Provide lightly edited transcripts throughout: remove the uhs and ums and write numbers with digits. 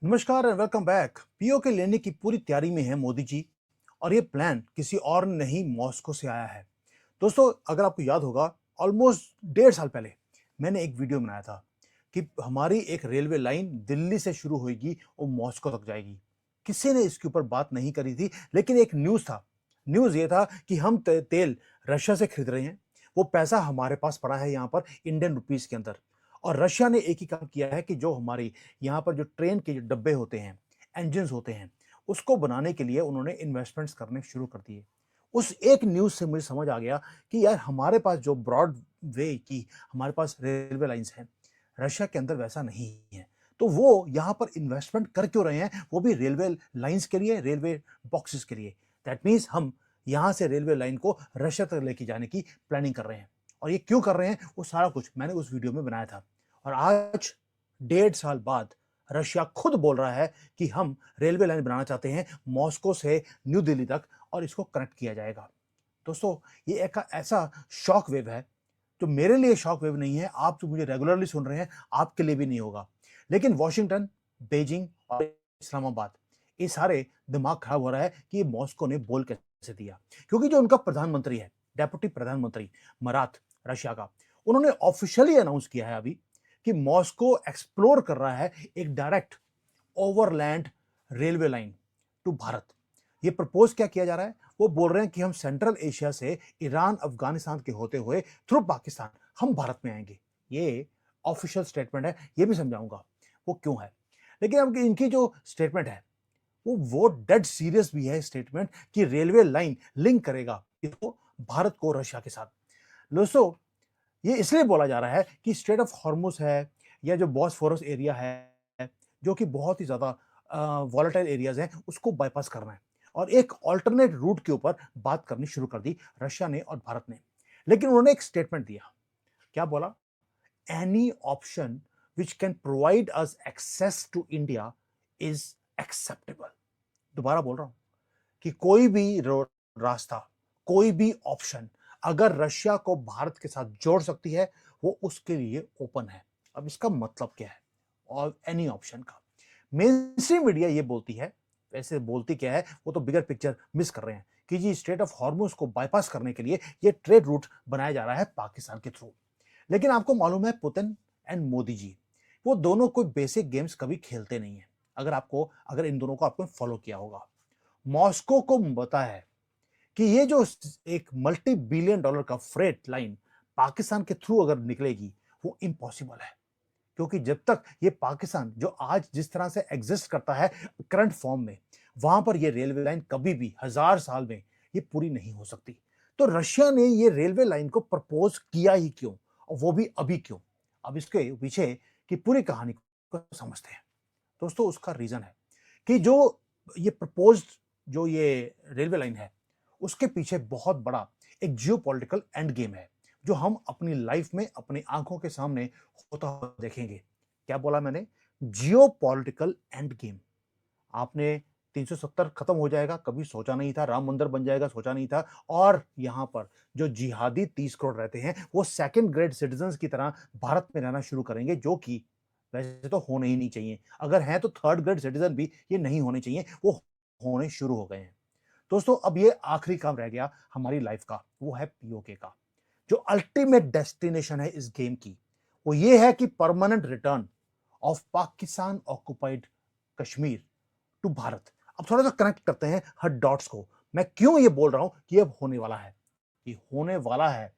नमस्कार and welcome back. PoK लेने की पूरी तैयारी में है मोदी जी। और ये प्लान किसी और नहीं मॉस्को से आया है। दोस्तों, अगर आपको याद होगा, ऑलमोस्ट 1.5 साल पहले मैंने एक वीडियो बनाया था कि हमारी एक रेलवे लाइन दिल्ली से शुरू होगी और मॉस्को तक जाएगी। किसी ने इसके ऊपर बात नहीं करी थी, लेकिन एक न्यूज़ था। न्यूज़ ये था कि हम तेल रशिया से खरीद रहे हैं। वो पैसा हमारे पास पड़ा है यहाँ पर इंडियन रुपीस के अंदर। और रशिया ने एक ही काम किया है कि जो हमारी यहाँ पर जो ट्रेन के जो डब्बे होते हैं, इंजन्स होते हैं, उसको बनाने के लिए उन्होंने इन्वेस्टमेंट्स करने शुरू कर दिए। उस एक न्यूज़ से मुझे समझ आ गया कि यार हमारे पास जो ब्रॉड वे की हमारे पास रेलवे लाइन्स हैं, रशिया के अंदर वैसा नहीं है। तो वो यहाँ पर इन्वेस्टमेंट कर क्यों रहे हैं? वो भी रेलवे लाइन्स के लिए, रेलवे बॉक्सेस के लिए। दैट मीन्स हम यहाँ से रेलवे लाइन को रशिया तक लेके जाने की प्लानिंग कर रहे हैं। और ये क्यों कर रहे हैं, वो सारा कुछ मैंने उस वीडियो में बनाया था। और आज 1.5 साल बाद रशिया खुद बोल रहा है कि हम रेलवे लाइन बनाना चाहते हैं मॉस्को से न्यू दिल्ली तक, और इसको कनेक्ट किया जाएगा। दोस्तों, ये एक ऐसा शॉक वेव है जो मेरे लिए शॉक वेव नहीं है। आप जो मुझे रेगुलरली सुन रहे हैं, आपके लिए भी नहीं होगा। लेकिन वॉशिंगटन, बीजिंग और इस्लामाबाद, ये सारे दिमाग खराब हो रहा है कि ये मॉस्को ने बोल कैसे दिया। क्योंकि जो उनका प्रधानमंत्री है, डेप्यूटी प्रधानमंत्री मरात, रशिया का, उन्होंने ऑफिशियली अनाउंस किया है अभी कि मॉस्को एक्सप्लोर कर रहा है एक direct overland railway line to Bharat. ये प्रपोज क्या किया जा रहा है? वो बोल रहे हैं कि हम सेंट्रल एशिया से ईरान, अफगानिस्तान के होते हुए थ्रू पाकिस्तान हम भारत में आएंगे। ये ऑफिशियल स्टेटमेंट है, ये भी समझाऊंगा वो क्यों है। लेकिन अब इनकी जो स्टेटमेंट है वो डेड सीरियस भी है स्टेटमेंट कि रेलवे लाइन लिंक करेगा इसको भारत को रशिया के साथ। दोस्तों, ये इसलिए बोला जा रहा है कि स्ट्रेट ऑफ हॉर्मुज है या जो बॉस्फोरस एरिया है, जो कि बहुत ही ज्यादा वॉलेटाइल एरियाज हैं, उसको बाईपास करना है। और एक ऑल्टरनेट रूट के ऊपर बात करनी शुरू कर दी रशिया ने और भारत ने। लेकिन उन्होंने एक स्टेटमेंट दिया। क्या बोला? Any option which can provide us access to India is acceptable. दोबारा बोल रहा हूं कि कोई भी रास्ता, कोई भी ऑप्शन अगर रशिया को भारत के साथ जोड़ सकती है, वो उसके लिए ओपन है। अब इसका मतलब क्या है? और एनी ऑप्शन का मेन स्ट्रीम मीडिया ये बोलती है, वैसे बोलती क्या है, वो तो बिगर पिक्चर मिस कर रहे हैं कि जी स्ट्रेट ऑफ हॉर्मुज को बाईपास करने के लिए ये ट्रेड रूट बनाया जा रहा है पाकिस्तान के थ्रू। लेकिन आपको मालूम है, पुतिन एंड मोदी जी, वो दोनों कोई बेसिक गेम्स कभी खेलते नहीं है। अगर इन दोनों को आपने फॉलो किया होगा, मॉस्को को पता है कि ये जो एक मल्टी बिलियन डॉलर का फ्रेट लाइन पाकिस्तान के थ्रू अगर निकलेगी, वो इम्पॉसिबल है। क्योंकि जब तक ये पाकिस्तान जो आज जिस तरह से एग्जिस्ट करता है करंट फॉर्म में, वहां पर ये रेलवे लाइन कभी भी 1000 साल में ये पूरी नहीं हो सकती। तो रशिया ने ये रेलवे लाइन को प्रपोज किया ही क्यों, और वो भी अभी क्यों? अब इसके पीछे की पूरी कहानी को समझते हैं। दोस्तों, उसका रीजन है कि जो ये प्रपोज्ड जो ये रेलवे लाइन है, उसके पीछे बहुत बड़ा एक जियोपॉलिटिकल एंड गेम है, जो हम अपनी लाइफ में अपनी आंखों के सामने होता हुआ देखेंगे। क्या बोला मैंने? Geopolitical end game. आपने 370 खत्म हो जाएगा, कभी सोचा नहीं था। राम मंदिर बन जाएगा, सोचा नहीं था। और यहां पर जो जिहादी 30 करोड़ रहते हैं, वो सेकंड ग्रेड सिटीजन की तरह भारत में रहना शुरू करेंगे, जो कि वैसे तो होने ही नहीं चाहिए। अगर हैं तो थर्ड ग्रेड सिटीजन भी ये नहीं होने चाहिए, वो होने शुरू हो गए हैं। दोस्तों, अब ये आखिरी काम रह गया हमारी लाइफ का, वो है पीओके का। जो अल्टीमेट डेस्टिनेशन है इस गेम की, वो ये है कि permanent return of Pakistan occupied Kashmir to Bharat. अब थोड़ा सा कनेक्ट करते हैं हर डॉट्स को। मैं क्यों ये बोल रहा हूं कि अब होने वाला है? ये होने वाला है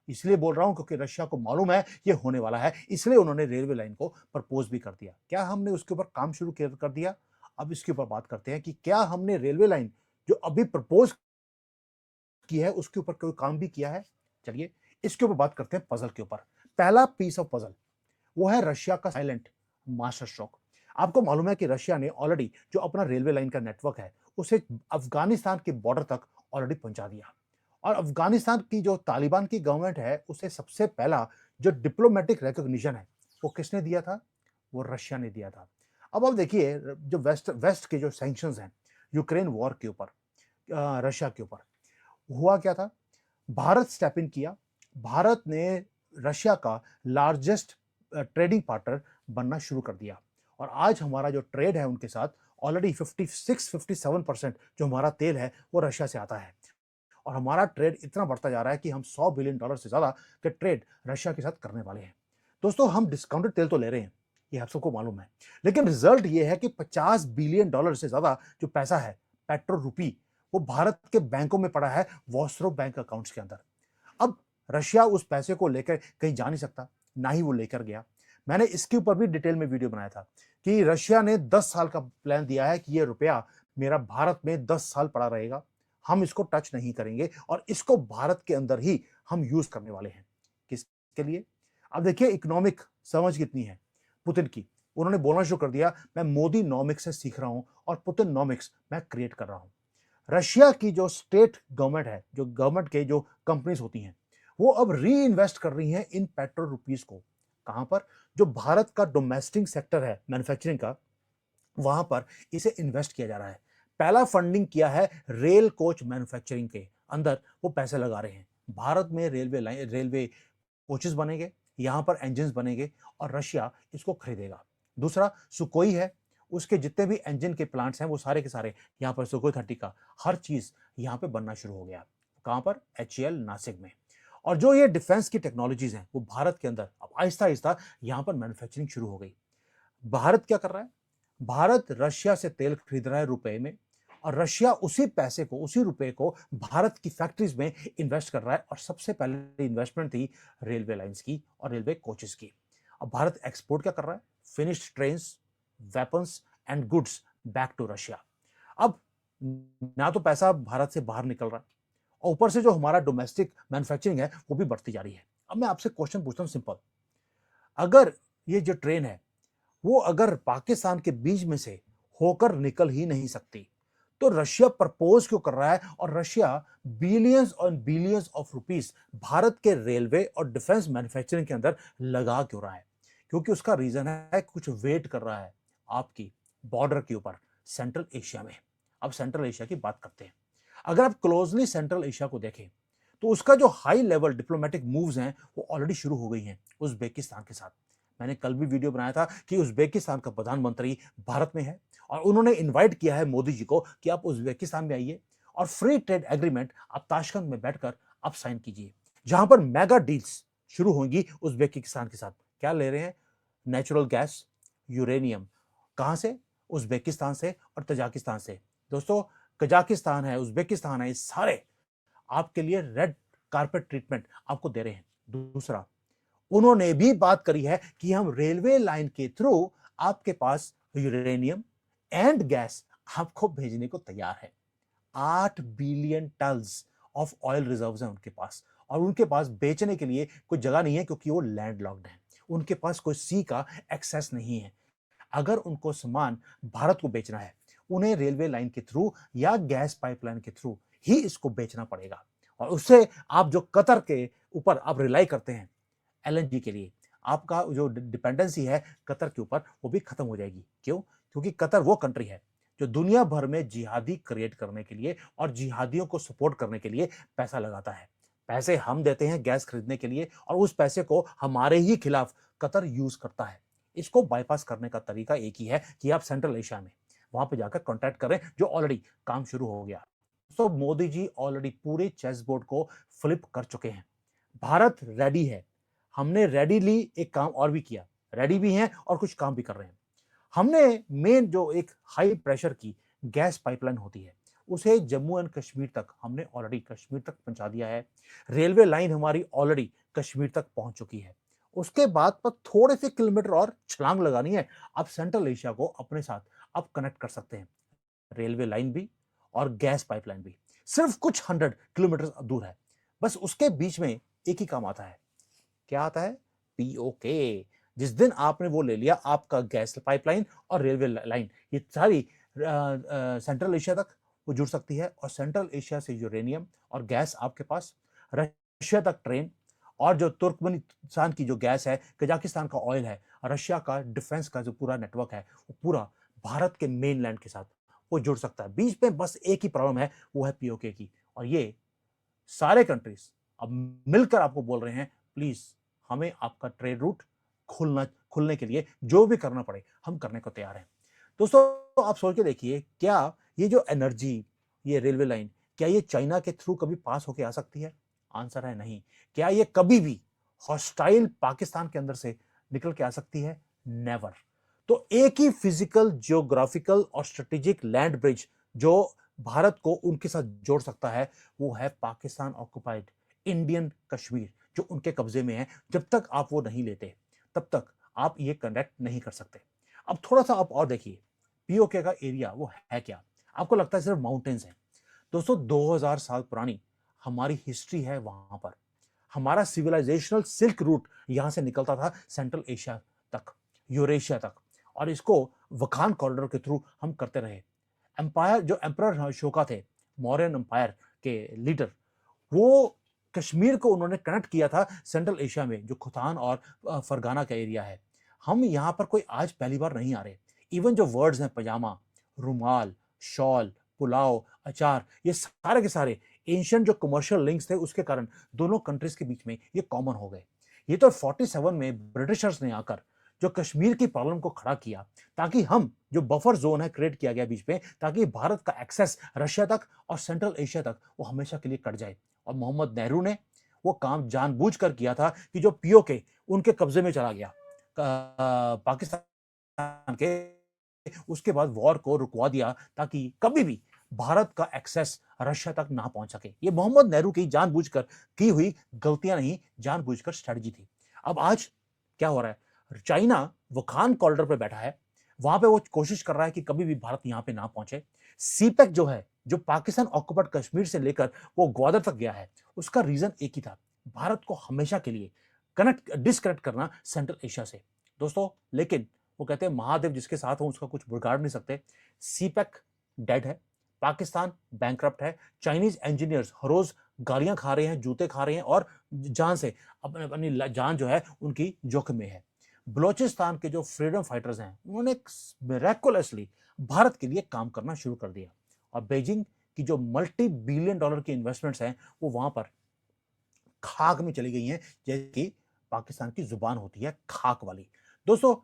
इसलिए बोल रहा हूं क्योंकि रशिया को मालूम है ये होने वाला है, इसलिए उन्होंने रेलवे लाइन को प्रपोज भी कर दिया। क्या हमने उसके ऊपर काम शुरू कर दिया? अब इसके ऊपर बात करते हैं कि क्या हमने रेलवे लाइन जो अभी प्रपोज की है उसके ऊपर कोई काम भी किया है। चलिए, इसके ऊपर बात करते हैं पजल के ऊपर। पहला पीस ऑफ पजल वो है रशिया का साइलेंट मास्टर स्ट्रोक। आपको मालूम है कि रशिया ने ऑलरेडी जो अपना रेलवे लाइन का नेटवर्क है, उसे अफगानिस्तान के बॉर्डर तक ऑलरेडी पहुंचा दिया। और अफगानिस्तान की जो तालिबान की गवर्नमेंट है, उसे सबसे पहला जो डिप्लोमेटिक रिकॉग्निशन है, वो किसने दिया था? वो रशिया ने दिया था। अब आप देखिए, जो वेस्ट वेस्ट के जो सैंक्शंस हैं यूक्रेन वॉर के ऊपर, रशिया के ऊपर, हुआ क्या था? भारत स्टेप इन किया। भारत ने रशिया का लार्जेस्ट ट्रेडिंग पार्टनर बनना शुरू कर दिया। और आज हमारा जो ट्रेड है उनके साथ ऑलरेडी 56-57% जो हमारा तेल है वो रशिया से आता है। और हमारा ट्रेड इतना बढ़ता जा रहा है कि हम $100 बिलियन से ज्यादा के ट्रेड रशिया के साथ करने वाले हैं। दोस्तों, हम डिस्काउंटेड तेल तो ले रहे हैं, ये आप सबको मालूम है, लेकिन रिजल्ट ये है कि $50 बिलियन से ज्यादा जो पैसा है, पेट्रो रूपी, वो भारत के बैंकों में पड़ा है, वॉस्ट्रो बैंक अकाउंट्स के अंदर। अब रशिया उस पैसे को लेकर कहीं जा नहीं सकता, ना ही वो लेकर गया। मैंने इसके ऊपर भी डिटेल में वीडियो बनाया था कि रशिया ने 10 साल का प्लान दिया है कि ये रुपया मेरा भारत में 10 साल पड़ा रहेगा, हम इसको टच नहीं करेंगे और इसको भारत के अंदर ही हम यूज करने वाले हैं। किसके लिए? अब देखिए इकोनॉमिक समझ कितनी है पुतिन की। उन्होंने बोलना शुरू कर दिया, मैं मोदी नॉमिक्स से सीख रहा हूं और पुतिन नॉमिक्स मैं क्रिएट कर रहा हूं। रशिया की जो स्टेट गवर्नमेंट है, जो गवर्नमेंट के जो कंपनीज होती हैं, वो अब री इन्वेस्ट कर रही हैं इन पेट्रोल रुपीस को। कहां पर? जो भारत का डोमेस्टिक सेक्टर है मैन्युफैक्चरिंग का, वहां पर इसे इन्वेस्ट किया जा रहा है। पहला फंडिंग किया है रेल कोच मैन्युफैक्चरिंग के अंदर, वो पैसे लगा रहे हैं। भारत में रेलवे लाइन, रेलवे कोचेस बनेंगे, यहां पर इंजन बनेंगे और रशिया इसको खरीदेगा। दूसरा सुकोई है, उसके जितने भी इंजन के प्लांट्स हैं वो सारे के सारे यहां पर सुकोई 30 का हर चीज यहां पे बनना शुरू हो गया। कहां पर? HAL नासिक में। और जो ये डिफेंस की टेक्नोलॉजीज हैं वो भारत के अंदर अब आहिस्ता आहिस्ता यहां पर मैन्युफैक्चरिंग शुरू हो गई। भारत क्या कर रहा है? भारत रशिया से तेल खरीद रहा है रुपए में, और रशिया उसी पैसे को, उसी रुपए को भारत की फैक्ट्रीज में इन्वेस्ट कर रहा है। और सबसे पहले इन्वेस्टमेंट थी रेलवे लाइंस की और रेलवे कोचेस की। अब भारत एक्सपोर्ट क्या कर रहा है? Finished trains, weapons and goods back to Russia. अब ना तो पैसा भारत से बाहर निकल रहा है और ऊपर से जो हमारा डोमेस्टिक मैन्युफैक्चरिंग है वो भी बढ़ती जा रही है। अब मैं आपसे क्वेश्चन पूछता हूं सिंपल, अगर ये जो ट्रेन है वो अगर पाकिस्तान के बीच में से होकर निकल ही नहीं सकती, तो रशिया प्रपोज क्यों कर रहा है? और रशिया बिलियंस और बिलियंस ऑफ रुपीस भारत के रेलवे और डिफेंस मैन्युफैक्चरिंग के अंदर लगा क्यों रहा है? क्योंकि उसका रीजन है कुछ वेट कर रहा है आपकी बॉर्डर के ऊपर, सेंट्रल एशिया में। अब सेंट्रल एशिया की बात करते हैं। अगर आप क्लोजली सेंट्रल एशिया को देखें तो उसका जो हाई लेवल डिप्लोमेटिक मूव्स हैं वो ऑलरेडी शुरू हो गई हैं उज्बेकिस्तान के साथ। मैंने कल भी वीडियो बनाया था कि उज्बेकिस्तान का प्रधानमंत्री भारत में है और उन्होंने इनवाइट किया है मोदी जी को कि आप उज्बेकिस्तान में आइए और फ्री ट्रेड एग्रीमेंट आप ताशकंद में बैठकर आप साइन कीजिए, जहां पर मेगा डील्स शुरू होंगी उज्बेकिस्तान के साथ। क्या ले रहे हैं? Natural gas, uranium. कहां से? उज्बेकिस्तान से और तजाकिस्तान से। दोस्तों, कजाकिस्तान है, उज्बेकिस्तान है, ये सारे आपके लिए रेड कारपेट ट्रीटमेंट आपको दे रहे हैं। दूसरा, उन्होंने भी बात करी है कि हम रेलवे लाइन के थ्रू आपके पास यूरेनियम एंड गैस आपको भेजने को तैयार है। 8 billion tons of oil reserves हैं उनके पास, और उनके पास बेचने के लिए कोई जगह नहीं है क्योंकि वो लैंड लॉक्ड है। उनके पास कोई सी का एक्सेस नहीं है। अगर उनको सामान भारत को बेचना है, उन्हें रेलवे लाइन के थ्रू या गैस पाइपलाइन के थ्रू ही इसको बेचना पड़ेगा। और उससे आप जो कतर के ऊपर आप रिलाई करते हैं LNG के लिए, आपका जो डिपेंडेंसी है कतर के ऊपर वो भी खत्म हो जाएगी। क्यों? क्योंकि कतर वो कंट्री है जो दुनिया भर में जिहादी क्रिएट करने के लिए और जिहादियों को सपोर्ट करने के लिए पैसा लगाता है। पैसे हम देते हैं गैस खरीदने के लिए और उस पैसे को हमारे ही खिलाफ कतर यूज करता है। इसको बाईपास करने का तरीका एक ही है कि आप सेंट्रल एशिया में वहां पे जाकर कॉन्टैक्ट करें, जो ऑलरेडी काम शुरू हो गया। तो मोदी जी ऑलरेडी पूरे चेस बोर्ड को फ्लिप कर चुके हैं। भारत रेडी है। हमने रेडीली एक काम और भी किया, रेडी भी हैं और कुछ काम भी कर रहे हैं। हमने मेन जो एक हाई प्रेशर की गैस पाइपलाइन होती है उसे जम्मू एंड कश्मीर तक हमने ऑलरेडी कश्मीर तक पहुंचा दिया है। रेलवे लाइन हमारी ऑलरेडी कश्मीर तक पहुंच चुकी है। उसके बाद पर थोड़े से किलोमीटर और छलांग लगानी है, आप सेंट्रल एशिया को अपने साथ आप कनेक्ट कर सकते हैं। रेलवे लाइन भी और गैस पाइपलाइन भी सिर्फ कुछ 100 किलोमीटर दूर है। बस उसके बीच में एक ही काम आता है। क्या आता है? POK। जिस दिन आपने वो ले लिया, आपका गैस पाइपलाइन और रेलवे लाइन ये सारी सेंट्रल एशिया तक वो जुड़ सकती है, और सेंट्रल एशिया से यूरेनियम और गैस आपके पास, रशिया तक ट्रेन, और जो तुर्कमेनिस्तान की जो गैस है, कजाकिस्तान का ऑयल है, रशिया का डिफेंस का जो पूरा नेटवर्क है वो पूरा भारत के मेन लैंड के साथ वो जुड़ सकता है। बीच में बस एक ही प्रॉब्लम है, वो है POK की। और ये सारे कंट्रीज अब मिलकर आपको बोल रहे हैं, प्लीज हमें आपका ट्रेड रूट खुलने के लिए जो भी करना पड़े हम करने को तैयार हैं। दोस्तों आप सोच के देखिए, क्या ये जो एनर्जी, ये रेलवे लाइन, क्या ये चाइना के थ्रू कभी पास होके आ सकती है? आंसर है नहीं। क्या ये कभी भी हॉस्टाइल पाकिस्तान के अंदर से निकल के आ सकती है? नेवर। तो एक ही फिजिकल, जियोग्राफिकल और स्ट्रेटेजिक लैंड ब्रिज जो भारत को उनके साथ जोड़ सकता है, वो है पाकिस्तान ऑक्युपाइड इंडियन कश्मीर, जो उनके कब्जे में है। जब तक आप वो नहीं लेते, तब तक आप ये कनेक्ट नहीं कर सकते। अब थोड़ा सा आप और देखिए, पीओके का एरिया वो है क्या? आपको लगता है सिर्फ माउंटेन्स हैं। दोस्तों 2000 साल पुरानी हमारी हिस्ट्री है वहां पर। हमारा सिविलाइजेशनल सिल्क रूट यहां से निकलता था सेंट्रल एशिया तक, यूरेशिया तक, और इसको वखान कॉरिडोर के थ्रू हम करते रहे। एम्पायर, जो एम्परर अशोका थे, मौर्यन एम्पायर के लीडर, वो कश्मीर को उन्होंने कनेक्ट किया था सेंट्रल एशिया में, जो खुतान और फरगाना का एरिया है। हम यहाँ पर कोई आज पहली बार नहीं आ रहे। इवन जो वर्ड्स हैं पजामा, रुमाल, शॉल, पुलाव, अचार, ये सारे के सारे एंशियंट जो कमर्शियल लिंक्स थे उसके कारण दोनों कंट्रीज के बीच में ये कॉमन हो गए। ये तो 47 में ब्रिटिशर्स ने आकर जो कश्मीर की प्रॉब्लम को खड़ा किया, ताकि हम जो बफर जोन है क्रिएट किया गया बीच में, ताकि भारत का एक्सेस रशिया तक और सेंट्रल एशिया तक वो हमेशा के लिए कट जाए। और मोहम्मद नेहरू ने वो काम जानबूझकर किया था कि जो पीओके उनके कब्जे में चला गया पाकिस्तान के, उसके बाद वॉर को रुकवा दिया ताकि कभी भी भारत का एक्सेस रशिया तक ना पहुंच सके। ये मोहम्मद नेहरू की जानबूझकर की हुई गलतियां नहीं, जानबूझकर स्ट्रेटजी थी। अब आज क्या हो रहा है? चाइना वखान कॉरिडोर पे बैठा है, वहां पे वो कोशिश कर रहा है कि कभी भी भारत यहां पे ना पहुंचे। सीपेक जो है, जो पाकिस्तान ऑक्युपाइड कश्मीर से लेकर वो ग्वादर तक गया है, उसका रीजन एक ही था, भारत को हमेशा के लिए डिस्कनेक्ट करना सेंट्रल एशिया से। दोस्तों लेकिन वो कहते हैं महादेव जिसके साथ हो उसका कुछ बिगाड़ नहीं सकते। सीपेक डेड है, पाकिस्तान बैंकरप्ट है, चाइनीज इंजीनियर्स हर रोज गालियां खा रहे हैं, जूते खा रहे हैं और जान से अपनी जान जो है उनकी जोखिम में है। बलोचिस्तान के जो फ्रीडम फाइटर्स हैं उन्होंने मिरेकुलसली भारत के लिए काम करना शुरू कर दिया, और बीजिंग की जो मल्टी बिलियन डॉलर की इन्वेस्टमेंट्स हैं वो वहां पर खाक में चली गई हैं, जैसे कि पाकिस्तान की जुबान होती है खाक वाली। दोस्तों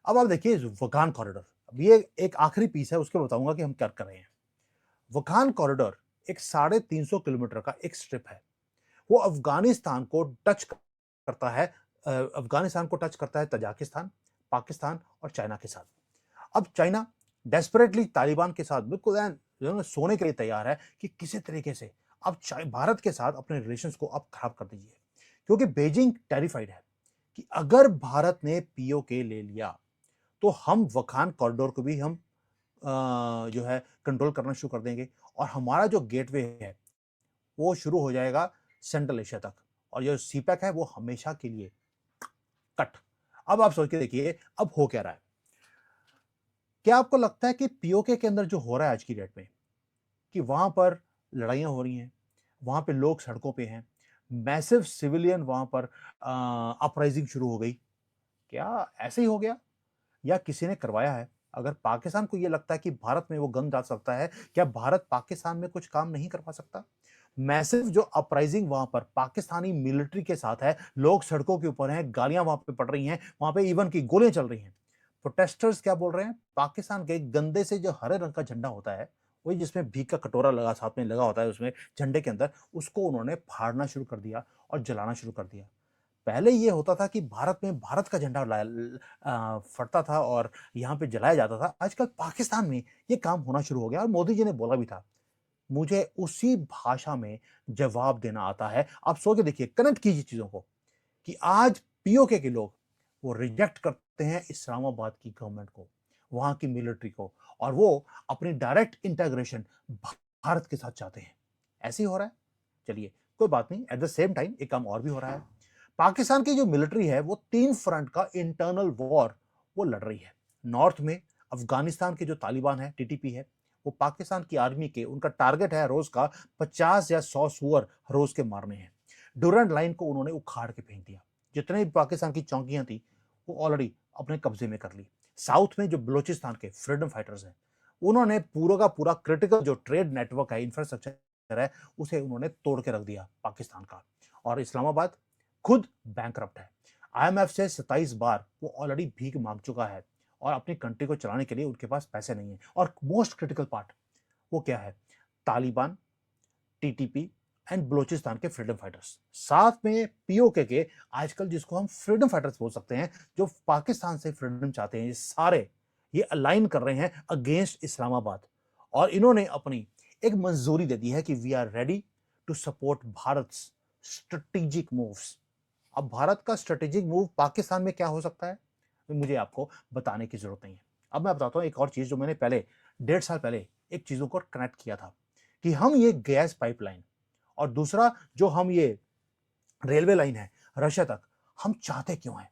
अब आप देखिए वखान कॉरिडोर, अब ये एक आखिरी पीस है, उसके बताऊंगा कि हम क्या कर रहे हैं। वखान कॉरिडोर एक 350 किलोमीटर का एक स्ट्रिप है। वो अफगानिस्तान को टच करता है, अफगानिस्तान को टच करता है तजाकिस्तान, पाकिस्तान और चाइना के साथ। अब चाइना डेस्परेटली तालिबान के साथ बिल्कुल सोने के लिए तैयार है कि किसी तरीके से अब भारत के साथ अपने रिलेशंस को अब खराब कर दीजिए, क्योंकि बीजिंग टेरिफाइड है कि अगर भारत ने पीओके ले लिया तो हम वखान कॉरिडोर को भी हम जो है कंट्रोल करना शुरू कर देंगे, और हमारा जो गेटवे है वो शुरू हो जाएगा सेंट्रल एशिया तक, और जो सीपैक है वो हमेशा के लिए कट। अब आप सोच के देखिए अब हो क्या रहा है। क्या आपको लगता है कि पीओके के अंदर जो हो रहा है आज की डेट में, कि वहां पर लड़ाइयां हो रही हैं, वहां पे लोग सड़कों पे हैं, मैसिव सिविलियन वहां पर अपराइजिंग शुरू हो गई, क्या ऐसे ही हो गया या किसी ने करवाया है? अगर पाकिस्तान को यह लगता है कि भारत में वो गन डाल सकता है, क्या भारत पाकिस्तान में कुछ काम नहीं करवा सकता? मैसिव जो अपराइजिंग वहां पर पाकिस्तानी मिलिट्री के साथ है, लोग सड़कों के ऊपर हैं, गालियां वहां पे पड़ रही हैं, वहां पे इवन की गोलियां चल रही हैं। प्रोटेस्टर्स क्या बोल रहे हैं? पाकिस्तान के गंदे से जो हरे रंग का झंडा होता है, वही जिसमें भीख का कटोरा लगा साथ में लगा होता है उसमें झंडे के अंदर, उसको उन्होंने फाड़ना शुरू कर दिया और जलाना शुरू कर दिया। पहले ये होता था कि भारत में भारत का झंडा फटता था और यहाँ पे जलाया जाता था। आजकल पाकिस्तान में ये काम होना शुरू हो गया, और मोदी जी ने बोला भी था, मुझे उसी भाषा में जवाब देना आता है। आप सोच के देखिए, कनेक्ट कीजिए चीजों को, कि आज पीओके के लोग वो रिजेक्ट करते हैं इस्लामाबाद की गवर्नमेंट को, वहां की मिलिट्री को, और वो अपनी डायरेक्ट इंटीग्रेशन भारत के साथ चाहते हैं। ऐसे ही हो रहा है। चलिए कोई बात नहीं, एट द सेम टाइम एक काम और भी हो रहा है। पाकिस्तान की जो मिलिट्री है वो 3 फ्रंट का इंटरनल वॉर वो लड़ रही है। नॉर्थ में अफगानिस्तान के जो तालिबान है, टीटीपी है, वो पाकिस्तान की आर्मी के, उनका टारगेट है रोज का 50 या 100 सुअर रोज के मारने हैं। डुरंड लाइन को उन्होंने उखाड़ के फेंक दिया, जितने भी पाकिस्तान की चौकियां थी वो ऑलरेडी अपने कब्जे में कर ली। साउथ में जो बलोचिस्तान के फ्रीडम फाइटर्स हैं, उन्होंने पूरा का पूरा क्रिटिकल जो ट्रेड नेटवर्क है, इंफ्रास्ट्रक्चर है, उसे उन्होंने तोड़ के रख दिया पाकिस्तान का। और इस्लामाबाद खुद बैंकरप्ट है। आईएमएफ से 27 बार वो ऑलरेडी भीख मांग चुका है और अपनी कंट्री को चलाने के लिए उनके पास पैसे नहीं है। और मोस्ट क्रिटिकल पार्ट वो क्या है? तालिबान, टीटीपी एंड बलूचिस्तान के फ्रीडम फाइटर्स, साथ में पीओके के आजकल जिसको हम फ्रीडम फाइटर्स बोल सकते हैं, जो पाकिस्तान से फ्रीडम चाहते हैं, ये सारे ये अलाइन कर रहे हैं अगेंस्ट इस्लामाबाद। और इन्होंने अपनी एक मंजूरी दे दी है कि we are ready to support Bharat strategic moves. अब भारत का स्ट्रेटेजिक मूव पाकिस्तान में क्या हो सकता है, मुझे आपको बताने की जरूरत नहीं है। अब मैं बताता हूं एक और चीज जो मैंने पहले 1.5 साल पहले एक चीजों को कनेक्ट किया था कि हम ये गैस पाइपलाइन और दूसरा जो हम ये रेलवे लाइन है रशिया तक, हम चाहते क्यों हैं?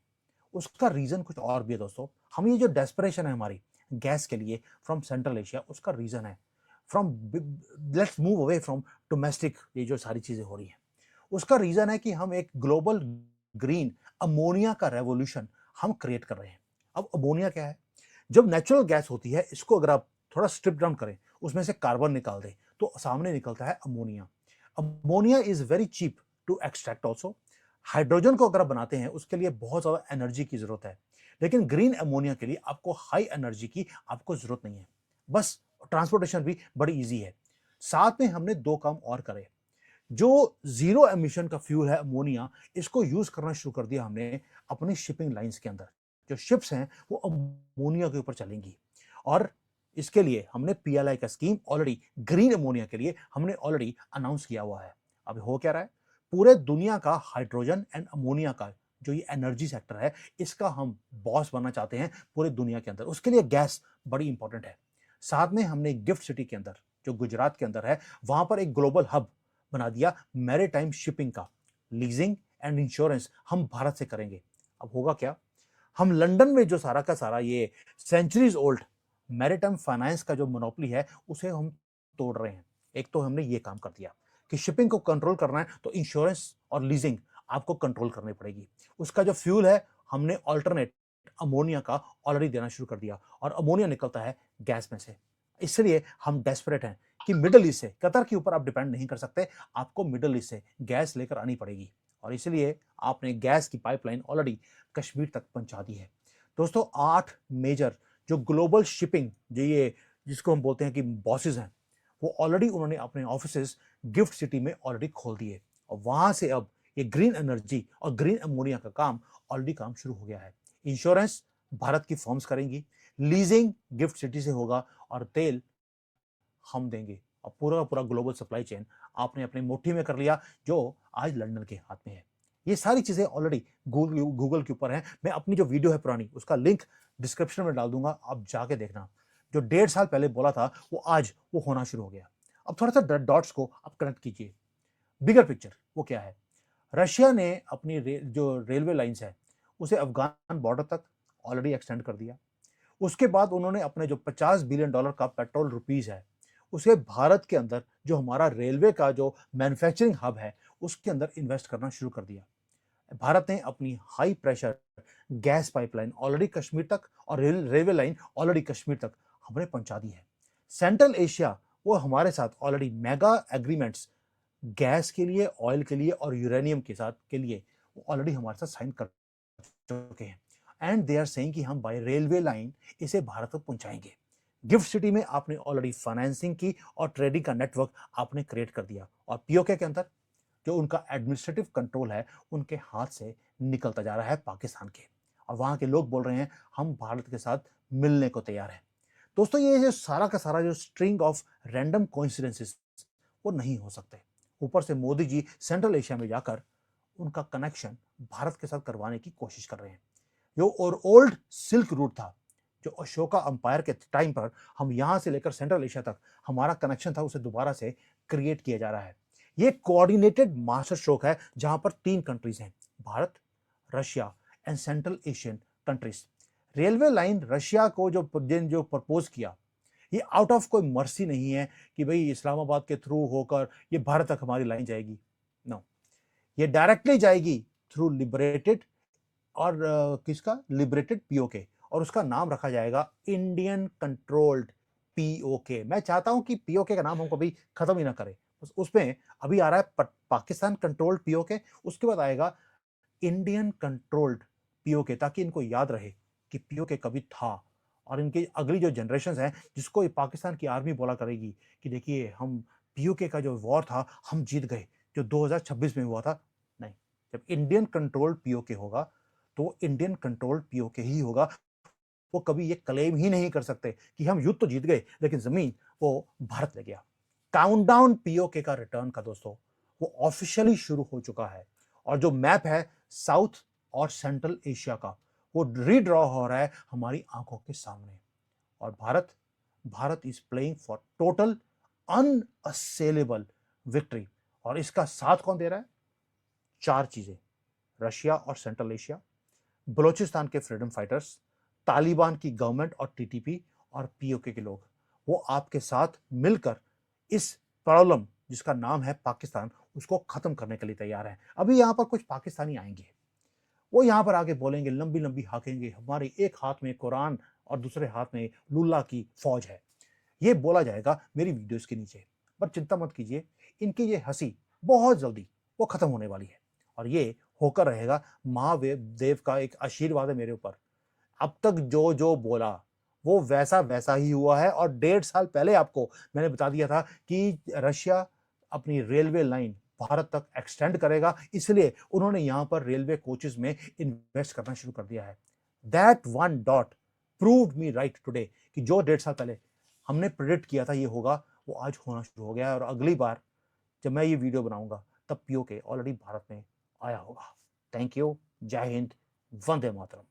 उसका रीजन कुछ और भी है दोस्तों। हम ये जो डेस्परेशन है हमारी गैस के लिए फ्रॉम सेंट्रल एशिया, उसका रीजन है from, let's move away from domestic, ये जो सारी चीजें हो रही हैं उसका रीजन है कि हम एक ग्लोबल ग्रीन अमोनिया का रेवोल्यूशन हम क्रिएट कर रहे हैं। अब अमोनिया क्या है? जब नेचुरल गैस होती है, इसको अगर आप थोड़ा स्ट्रिप डाउन करें, उसमें से कार्बन निकाल दें, तो सामने निकलता है ammonia. Ammonia is very cheap to extract also. Hydrogen को अगर आप बनाते हैं उसके लिए बहुत ज्यादा एनर्जी की जरूरत है, लेकिन ग्रीन अमोनिया के लिए आपको हाई एनर्जी की आपको जरूरत नहीं है, बस ट्रांसपोर्टेशन भी बड़ी इजी है। साथ में हमने दो काम और करे। जो जीरो एमिशन का फ्यूल है अमोनिया, इसको यूज करना शुरू कर दिया हमने अपनी शिपिंग लाइंस के अंदर। जो शिप्स हैं वो अमोनिया के ऊपर चलेंगी, और इसके लिए हमने पीएलआई का स्कीम ऑलरेडी ग्रीन अमोनिया के लिए हमने ऑलरेडी अनाउंस किया हुआ है। अब हो क्या रहा है? पूरे दुनिया का हाइड्रोजन एंड अमोनिया का जो ये एनर्जी सेक्टर है, इसका हम बॉस बनना चाहते हैं पूरे दुनिया के अंदर। उसके लिए गैस बड़ी इंपॉर्टेंट है। साथ में हमने गिफ्ट सिटी के अंदर, जो गुजरात के अंदर है, वहां पर एक ग्लोबल हब बना दिया मैरीटाइम शिपिंग का। लीजिंग एंड इंश्योरेंस हम भारत से करेंगे। अब होगा क्या? हम लंदन में जो सारा का सारा ये सेंचुरीज ओल्ड मैरीटाइम फाइनेंस का जो मोनोपोली है, उसे हम तोड़ रहे हैं। एक तो हमने ये काम कर दिया कि शिपिंग को कंट्रोल करना है तो इंश्योरेंस और लीजिंग आपको कंट्रोल करनी पड़ेगी। उसका जो फ्यूल है हमने ऑल्टरनेट अमोनिया का ऑलरेडी देना शुरू कर दिया, और अमोनिया निकलता है गैस में से। इसलिए हम डेस्परेट हैं कि मिडल ईस्ट से, कतर के ऊपर आप डिपेंड नहीं कर सकते, आपको मिडल ईस्ट से गैस लेकर आनी पड़ेगी। और इसलिए आपने गैस की पाइपलाइन ऑलरेडी कश्मीर तक पहुंचा दी है। दोस्तों 8 मेजर जो ग्लोबल शिपिंग जो ये जिसको हम बोलते हैं कि बॉसेस हैं, वो ऑलरेडी उन्होंने अपने ऑफिसेस गिफ्ट सिटी में ऑलरेडी खोल दिए, और वहां से अब ये ग्रीन एनर्जी और ग्रीन अमोनिया का काम ऑलरेडी काम शुरू हो गया है। इंश्योरेंस भारत की फर्म्स करेंगी, लीजिंग गिफ्ट सिटी से होगा, और तेल हम देंगे। और पूरा का पूरा ग्लोबल सप्लाई चेन आपने अपनी मुट्ठी में कर लिया, जो आज लंदन के हाथ में है। ये सारी चीजें ऑलरेडी गूगल के ऊपर हैं। मैं अपनी जो वीडियो है पुरानी, उसका लिंक डिस्क्रिप्शन में डाल दूंगा, आप जाके देखना। जो 1.5 साल पहले बोला था वो आज वो होना शुरू हो गया। अब थोड़ा सा डॉट्स को आप कनेक्ट कीजिए। बिगर पिक्चर वो क्या है? रशिया ने अपनी जो रेलवे लाइंस है उसे अफगान बॉर्डर तक ऑलरेडी एक्सटेंड कर दिया। उसके बाद उन्होंने अपने जो $50 बिलियन का पेट्रोल रुपीज है, उसे भारत के अंदर जो हमारा रेलवे का जो मैन्युफैक्चरिंग हब है उसके अंदर इन्वेस्ट करना शुरू कर दिया। भारत ने अपनी high pressure gas pipeline already Kashmir तक और रेलवे लाइन ऑलरेडी कश्मीर तक हमने पहुंचा दी है। सेंट्रल एशिया वो हमारे साथ ऑलरेडी मेगा एग्रीमेंट्स गैस के लिए, ऑयल के लिए और यूरेनियम के साथ के लिए वो ऑलरेडी हमारे साथ साइन कर चुके हैं। एंड दे आर सेइंग कि हम बाय रेलवे लाइन इसे भारत तक पहुंचाएंगे। गिफ्ट सिटी में आपने ऑलरेडी फाइनेंसिंग की और ट्रेडिंग का नेटवर्क आपने क्रिएट कर दिया, और पीओके के अंदर जो उनका एडमिनिस्ट्रेटिव कंट्रोल है उनके हाथ से निकलता जा रहा है पाकिस्तान के। और वहां के लोग बोल रहे हैं हम भारत के साथ मिलने को तैयार हैं। दोस्तों ये जो सारा का सारा जो स्ट्रिंग ऑफ रैंडम कोइंसिडेंसेस वो नहीं हो सकते। ऊपर से मोदी जी सेंट्रल एशिया में जाकर उनका कनेक्शन भारत के साथ करवाने की कोशिश कर रहे हैं। जो और ओल्ड सिल्क रूट था, जो अशोका अंपायर के टाइम पर हम यहां से लेकर सेंट्रल एशिया तक हमारा कनेक्शन था, उसे दोबारा से क्रिएट किया जा रहा है। ये कोऑर्डिनेटेड मास्टर स्ट्रोक है जहां पर 3 कंट्रीज हैं, Bharat, Russia and central Asian countries. Railway line Russia को जो प्रपोज किया, ये आउट ऑफ कोई मर्सी नहीं है कि भाई इस्लामाबाद के थ्रू होकर ये भारत तक हमारी लाइन जाएगी। नो, ये डायरेक्टली जाएगी थ्रू लिबरेटेड और किसका लिबरेटेड पीओके, और उसका नाम रखा जाएगा इंडियन कंट्रोल्ड पीओके। मैं चाहता हूं कि पीओके का नाम हम कभी खत्म ही ना करें। उसमें अभी आ रहा है पाकिस्तान कंट्रोल्ड पीओके, उसके बाद आएगा इंडियन कंट्रोल्ड पीओके, ताकि इनको याद रहे कि पीओके कभी था। और इनकी अगली जो जनरेशन है, जिसको ये पाकिस्तान की आर्मी बोला करेगी कि देखिए हम पीओके का जो वॉर था हम जीत गए, जो 2026 में हुआ था। नहीं, जब इंडियन कंट्रोल्ड पीओके होगा तो वो इंडियन कंट्रोल्ड पीओके ही होगा। वो कभी ये क्लेम ही नहीं कर सकते कि हम युद्ध तो जीत गए लेकिन जमीन वो भारत ले गया। काउंटडाउन पीओके का रिटर्न का दोस्तों वो ऑफिशियली शुरू हो चुका है। और जो मैप है साउथ और सेंट्रल एशिया का, वो रीड्रॉ हो रहा है हमारी आंखों के सामने। और Bharat Bharat is playing for total unassailable victory. और इसका साथ कौन दे रहा है? चार चीजें: रशिया और सेंट्रल एशिया, बलूचिस्तान के फ्रीडम फाइटर्स, तालिबान की गवर्नमेंट और टीटीपी, और पीओके के लोग। वो आपके साथ मिलकर इस प्रॉब्लम जिसका नाम है पाकिस्तान, उसको खत्म करने के लिए तैयार है। अभी यहां पर कुछ पाकिस्तानी आएंगे, वो यहां पर आके बोलेंगे, लंबी लंबी हाकेंगे, हमारे एक हाथ में कुरान और दूसरे हाथ में लुल्ला की फौज है। ये बोला जाएगा मेरी वीडियोस के नीचे। पर चिंता मत कीजिए, इनकी ये हंसी बहुत जल्दी वो खत्म होने वाली है। और ये होकर रहेगा महादेव देव का एक आशीर्वाद है मेरे ऊपर। अब तक जो जो बोला वो वैसा वैसा ही हुआ है। और 1.5 साल पहले आपको मैंने बता दिया था कि रशिया अपनी रेलवे लाइन भारत तक एक्सटेंड करेगा, इसलिए उन्होंने यहां पर रेलवे कोचेस में इन्वेस्ट करना शुरू कर दिया है। That one dot proved me right today कि जो 1.5 साल पहले हमने प्रेडिक्ट किया था ये होगा, वो आज होना शुरू हो गया है। और अगली बार जब मैं ये वीडियो बनाऊंगा तब पीओके ऑलरेडी भारत में आया होगा। थैंक यू, जय हिंद, वंदे मातरम।